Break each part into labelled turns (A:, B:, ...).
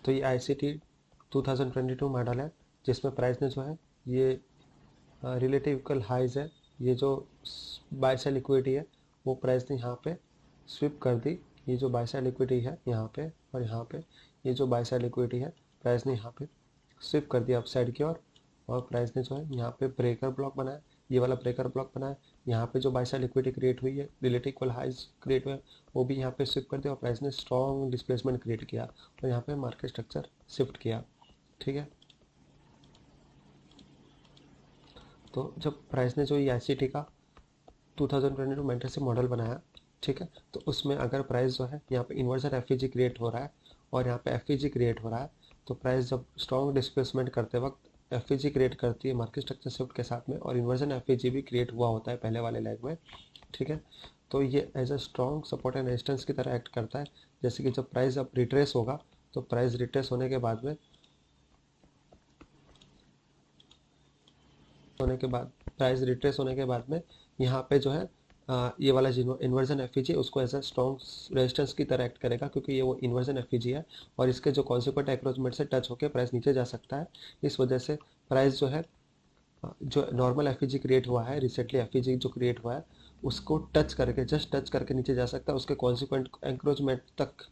A: तो ये ICT 2022 model है जिसमें प्राइस ने जो है ये रिलेटिव इक्वल हाइज है। ये जो बाय सेल लिक्विडिटी है वो प्राइस ने यहाँ पे स्विप कर दी। ये जो बाय सेल लिक्विडिटी है यहाँ पे और यहाँ पे, ये जो बाय सेल लिक्विडिटी है प्राइस ने यहाँ पे स्विप कर दिया अपसाइड की ओर, और प्राइस ने जो है यहाँ पे ब्रेकर ब्लॉक बनाया, ये वाला ब्रेकर ब्लॉक बनाया। यहाँ पे जो बाय सेल लिक्विडिटी क्रिएट हुई है, रिलेटिव इक्वल हाइज क्रिएट हुआ है, वो भी यहाँ पे स्विप कर दिया और प्राइस ने स्ट्रॉन्ग डिस्प्लेसमेंट क्रिएट किया और यहाँ पे मार्केट स्ट्रक्चर शिफ्ट किया। ठीक है, तो जब प्राइस ने जो ये ICT का 2022 मेंटर से मॉडल बनाया, ठीक है, तो उसमें अगर प्राइस जो है यहाँ पे इन्वर्जन FEG क्रिएट हो रहा है और यहाँ पे FEG क्रिएट हो रहा है, तो प्राइस जब स्ट्रॉन्ग डिस्प्लेसमेंट करते वक्त FEG क्रिएट करती है मार्केट स्ट्रक्चर शिफ्ट के साथ में, और इन्वर्जन FEG भी क्रिएट हुआ होता है पहले वाले लेग में। ठीक है, तो ये as a strong support and resistance की तरह एक्ट करता है। जैसे कि जब प्राइस अब रिट्रेस होगा, तो प्राइस रिट्रेस होने के बाद प्राइस रिट्रेस होने के बाद में यहाँ पे जो है ये वाला इन्वर्जन FEG उसको एज अ स्ट्रॉन्ग रेजिस्टेंस की तरह एक्ट करेगा, क्योंकि ये वो इन्वर्जन FEG है और इसके जो कॉन्सिक्वेंट एक्रोचमेंट से टच होकर प्राइस नीचे जा सकता है। इस वजह से प्राइस जो है जो नॉर्मल FEG क्रिएट हुआ है, रिसेंटली FEG जो क्रिएट हुआ है उसको टच करके, जस्ट टच करके नीचे जा सकता है। उसके कॉन्सिक्वेंट एंक्रोचमेंट तक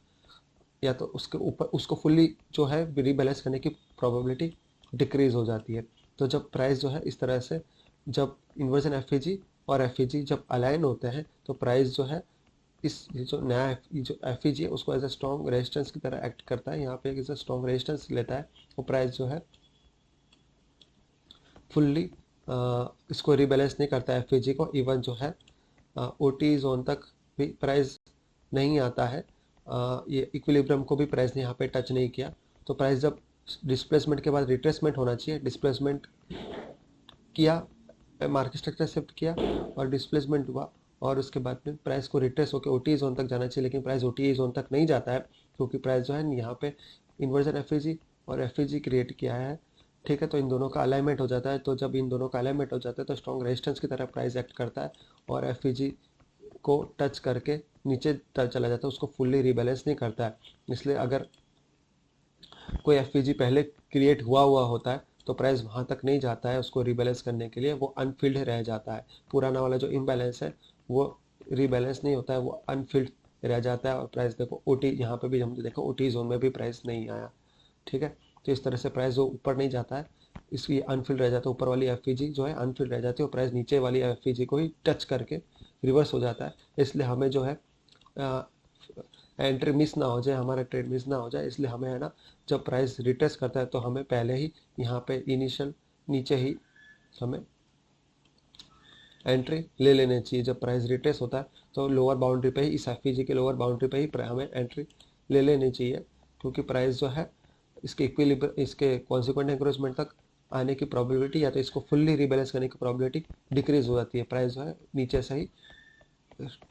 A: या तो उसके ऊपर उसको फुल्ली जो है रीबैलेंस करने की प्रोबेबिलिटी डिक्रीज हो जाती है। तो जब प्राइस जो है इस तरह से, जब इन्वर्जन FEG और FEG जब अलाइन होते हैं, तो प्राइस जो है इस ये जो नया जो FEG है उसको एज अ स्ट्रॉन्ग रेजिस्टेंस की तरह एक्ट करता है। यहाँ पे एज अ स्ट्रॉन्ग रेजिस्टेंस लेता है, वो प्राइस जो है फुल्ली इसको रीबैलेंस नहीं करता है FEG को। इवन जो है OT जोन तक भी प्राइस नहीं आता है। ये इक्विलिब्रियम को भी प्राइस ने यहाँ पे टच नहीं किया। तो प्राइस जब डिस्प्लेसमेंट के बाद रिट्रेसमेंट होना चाहिए, डिस्प्लेसमेंट किया, मार्केट स्ट्रक्चर शिफ्ट किया और डिस्प्लेसमेंट हुआ, और उसके बाद में प्राइस को रिट्रेस होकर OT जोन तक जाना चाहिए, लेकिन प्राइस OT जोन तक नहीं जाता है, क्योंकि प्राइस जो है यहाँ पे इन्वर्जन FEG और FEG क्रिएट किया है। ठीक है, तो इन दोनों का अलाइनमेंट हो जाता है। तो जब इन दोनों का अलाइनमेंट हो जाता है तो स्ट्रॉन्ग रेजिस्टेंस की तरह प्राइस एक्ट करता है और FEG को टच करके नीचे चला जाता है, उसको फुल्ली रीबैलेंस नहीं करता है। इसलिए अगर कोई FEG पहले क्रिएट हुआ होता है तो प्राइस वहाँ तक नहीं जाता है उसको रीबैलेंस करने के लिए, वो अनफिल्ड रह जाता है। पुराना वाला जो इम्बैलेंस है वो रीबैलेंस नहीं होता है, वो अनफिल्ड रह जाता है और प्राइस देखो OT, यहाँ पे भी हमने देखा OT जोन में भी प्राइस नहीं आया। ठीक है, तो इस तरह से प्राइस जो ऊपर नहीं जाता है इसलिए अनफिल्ड रह जाता है। ऊपर वाली FEG जो है अनफिल्ड रह जाती है और प्राइस नीचे वाली FEG को ही टच करके रिवर्स हो जाता है। इसलिए हमें जो है एंट्री मिस ना हो जाए, हमारा ट्रेड मिस ना हो जाए, इसलिए हमें है ना, जब प्राइस रिट्रेस करता है तो हमें पहले ही यहाँ पे इनिशियल नीचे ही हमें एंट्री ले लेनी चाहिए। जब प्राइस रिट्रेस होता है तो लोअर बाउंड्री पे ही, इस FEG के लोअर बाउंड्री पे ही हमें एंट्री ले लेनी चाहिए, क्योंकि प्राइस जो है इसके कॉन्सिक्वेंट एंक्रोचमेंट तक आने की प्रोबेबिलिटी या तो इसको फुल्ली रिबैलेंस करने की प्रोबेबिलिटी डिक्रीज हो जाती है। प्राइस जो है नीचे से ही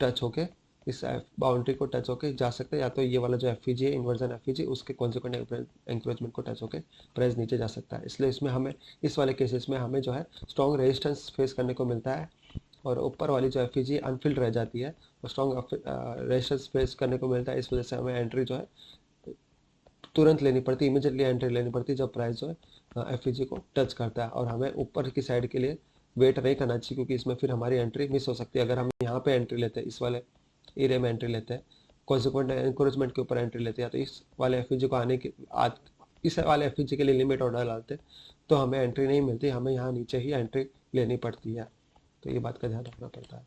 A: टच होके इस बाउंड्री को टच होके जा सकते हैं, या तो ये वाला जो FEG है इन्वर्जन FEG उसके कॉन्सिक्वेंट एंक्रोचमेंट को टच होके प्राइस नीचे जा सकता है। इसलिए इसमें हमें, इस वाले केसेस में हमें जो है स्ट्रॉन्ग रेजिस्टेंस फेस करने को मिलता है और ऊपर वाली जो FEG अनफिल्ड रह जाती है और स्ट्रॉन्ग रेजिस्टेंस फेस करने को मिलता है। इस वजह से हमें एंट्री जो है तुरंत लेनी पड़ती, इमीडिएटली एंट्री लेनी पड़ती जब प्राइस जो है FEG को टच करता है, और हमें ऊपर की साइड के लिए वेट नहीं करना चाहिए, क्योंकि इसमें फिर हमारी एंट्री मिस हो सकती है। अगर हम यहाँ पे एंट्री लेते हैं, इस वाले एरिया में एंट्री लेते हैं, कॉन्सिक्वेंट एनकरेजमेंट के ऊपर एंट्री लेते हैं, तो इस वाले FEG को आने के इस वाले FEG के लिए लिमिट ऑर्डर डालते तो हमें एंट्री नहीं मिलती, हमें यहाँ नीचे ही एंट्री लेनी पड़ती है। तो ये बात का ध्यान रखना पड़ता है।